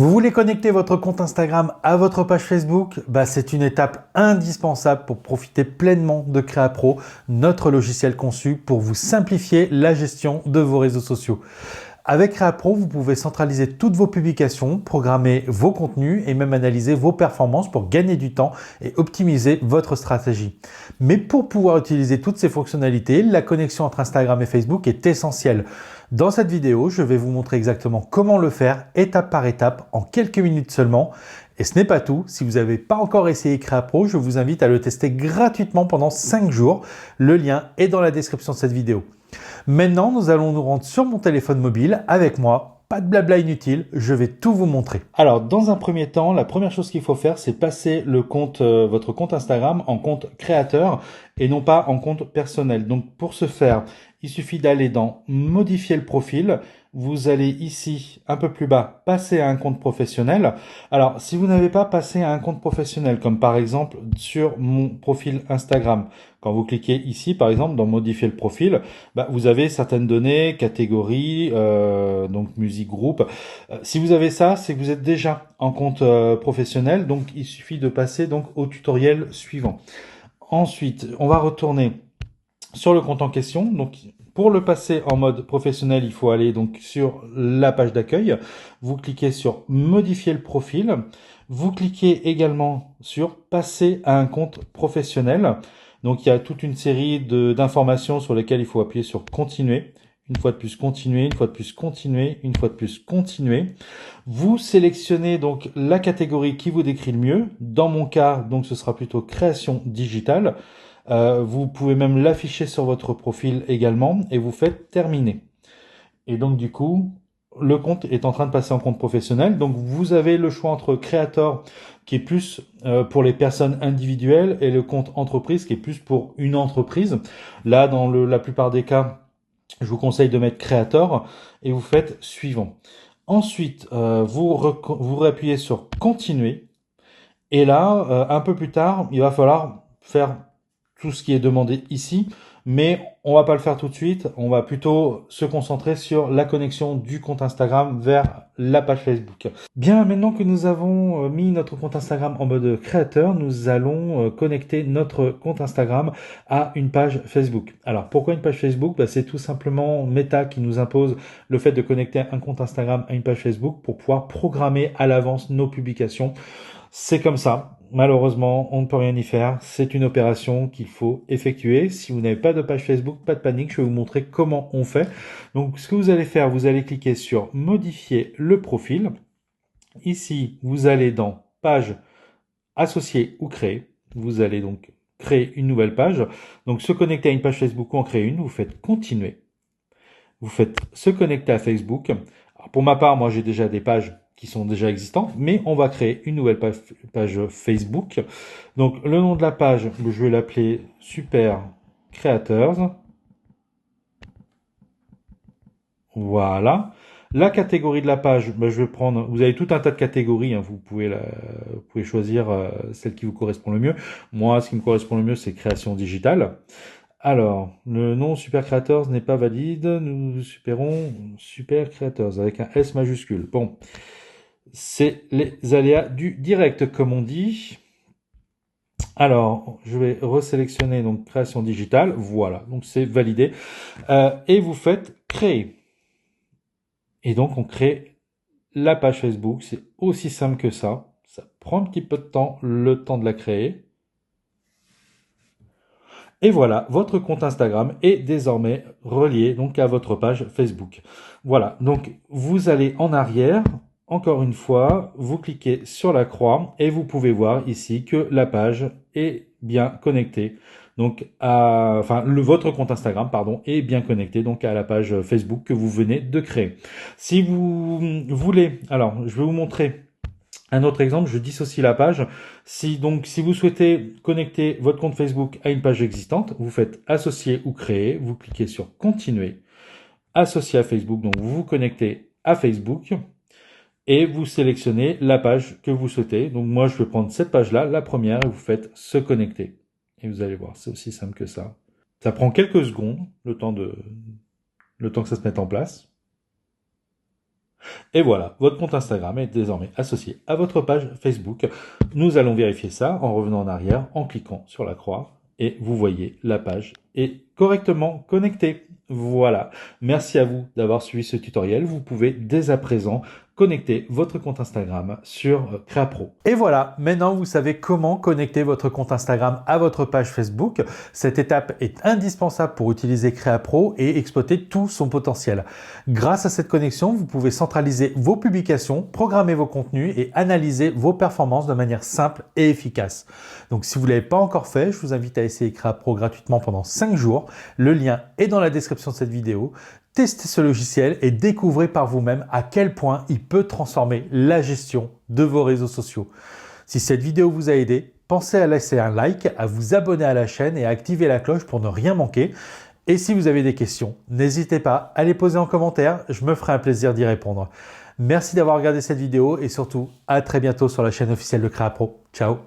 Vous voulez connecter votre compte Instagram à votre page Facebook? C'est une étape indispensable pour profiter pleinement de CréaPro, notre logiciel conçu pour vous simplifier la gestion de vos réseaux sociaux. Avec CréaPro, vous pouvez centraliser toutes vos publications, programmer vos contenus et même analyser vos performances pour gagner du temps et optimiser votre stratégie. Mais pour pouvoir utiliser toutes ces fonctionnalités, la connexion entre Instagram et Facebook est essentielle. Dans cette vidéo, je vais vous montrer exactement comment le faire étape par étape en quelques minutes seulement. Et ce n'est pas tout, si vous n'avez pas encore essayé CréaPro, je vous invite à le tester gratuitement pendant 5 jours. Le lien est dans la description de cette vidéo. Maintenant, nous allons nous rendre sur mon téléphone mobile avec moi. Pas de blabla inutile, je vais tout vous montrer. Alors, dans un premier temps, la première chose qu'il faut faire, c'est passer votre compte Instagram en compte créateur et non pas en compte personnel. Donc, pour ce faire, il suffit d'aller dans Modifier le profil. Vous allez ici, un peu plus bas, passer à un compte professionnel. Alors, si vous n'avez pas passé à un compte professionnel, comme par exemple sur mon profil Instagram, quand vous cliquez ici, par exemple, dans Modifier le profil, vous avez certaines données, catégories, donc musique, groupe. Si vous avez ça, c'est que vous êtes déjà en compte professionnel, donc il suffit de passer donc au tutoriel suivant. Ensuite, on va retourner sur le compte en question. Donc, pour le passer en mode professionnel, il faut aller donc sur la page d'accueil. Vous cliquez sur Modifier le profil. Vous cliquez également sur Passer à un compte professionnel. Donc, il y a toute une série d'informations sur lesquelles il faut appuyer sur Continuer. Une fois de plus, continuer, une fois de plus, continuer, une fois de plus, continuer. Vous sélectionnez donc la catégorie qui vous décrit le mieux. Dans mon cas, donc, ce sera plutôt création digitale. Vous pouvez même l'afficher sur votre profil également et vous faites terminer. Et donc du coup, le compte est en train de passer en compte professionnel. Donc vous avez le choix entre Creator qui est plus pour les personnes individuelles et le compte entreprise qui est plus pour une entreprise. Là, dans la plupart des cas, je vous conseille de mettre Creator et vous faites suivant. Ensuite, vous réappuyez sur continuer. Et là, un peu plus tard, il va falloir faire tout ce qui est demandé ici, mais on va pas le faire tout de suite. On va plutôt se concentrer sur la connexion du compte Instagram vers la page Facebook. Bien, maintenant que nous avons mis notre compte Instagram en mode créateur, nous allons connecter notre compte Instagram à une page Facebook. Alors, pourquoi une page Facebook? C'est tout simplement Meta qui nous impose le fait de connecter un compte Instagram à une page Facebook pour pouvoir programmer à l'avance nos publications. C'est comme ça. Malheureusement, on ne peut rien y faire. C'est une opération qu'il faut effectuer. Si vous n'avez pas de page Facebook, pas de panique, je vais vous montrer comment on fait. Donc, ce que vous allez faire, vous allez cliquer sur Modifier le profil. Ici, vous allez dans Page, Associer ou Créer. Vous allez donc créer une nouvelle page. Donc, se connecter à une page Facebook ou en créer une, vous faites Continuer. Vous faites Se connecter à Facebook. Alors, pour ma part, moi, j'ai déjà des pages qui sont déjà existantes, mais on va créer une nouvelle page Facebook. Donc, le nom de la page, je vais l'appeler Super Creators. Voilà. La catégorie de la page, je vais prendre, vous avez tout un tas de catégories, vous pouvez choisir celle qui vous correspond le mieux. Moi, ce qui me correspond le mieux, c'est création digitale. Alors, le nom Super Creators n'est pas valide. Nous supérons Super Creators avec un S majuscule. Bon, c'est les aléas du direct, comme on dit. Alors, je vais resélectionner donc création digitale. Voilà, donc c'est validé. Et vous faites créer. Et donc, on crée la page Facebook. C'est aussi simple que ça. Ça prend un petit peu de temps, le temps de la créer. Et voilà, votre compte Instagram est désormais relié donc à votre page Facebook. Voilà, donc vous allez en arrière, encore une fois, vous cliquez sur la croix et vous pouvez voir ici que la page est bien connectée. Donc, votre compte Instagram, pardon, est bien connecté donc à la page Facebook que vous venez de créer. Si vous voulez, alors je vais vous montrer un autre exemple, je dissocie la page. Si vous souhaitez connecter votre compte Facebook à une page existante, vous faites associer ou créer, vous cliquez sur continuer, associer à Facebook, donc vous vous connectez à Facebook et vous sélectionnez la page que vous souhaitez. Donc moi je vais prendre cette page-là, la première, et vous faites se connecter. Et vous allez voir, c'est aussi simple que ça. Ça prend quelques secondes, le temps que ça se mette en place. Et voilà, votre compte Instagram est désormais associé à votre page Facebook. Nous allons vérifier ça en revenant en arrière, en cliquant sur la croix. Et vous voyez, la page est correctement connectée. Voilà. Merci à vous d'avoir suivi ce tutoriel. Vous pouvez dès à présent connecter votre compte Instagram sur CréaPro. Et voilà, maintenant vous savez comment connecter votre compte Instagram à votre page Facebook. Cette étape est indispensable pour utiliser CréaPro et exploiter tout son potentiel. Grâce à cette connexion, vous pouvez centraliser vos publications, programmer vos contenus et analyser vos performances de manière simple et efficace. Donc si vous ne l'avez pas encore fait, je vous invite à essayer CréaPro gratuitement pendant 5 jours. Le lien est dans la description de cette vidéo. Testez ce logiciel et découvrez par vous-même à quel point il peut transformer la gestion de vos réseaux sociaux. Si cette vidéo vous a aidé, pensez à laisser un like, à vous abonner à la chaîne et à activer la cloche pour ne rien manquer. Et si vous avez des questions, n'hésitez pas à les poser en commentaire, je me ferai un plaisir d'y répondre. Merci d'avoir regardé cette vidéo et surtout, à très bientôt sur la chaîne officielle de CréaPro. Ciao!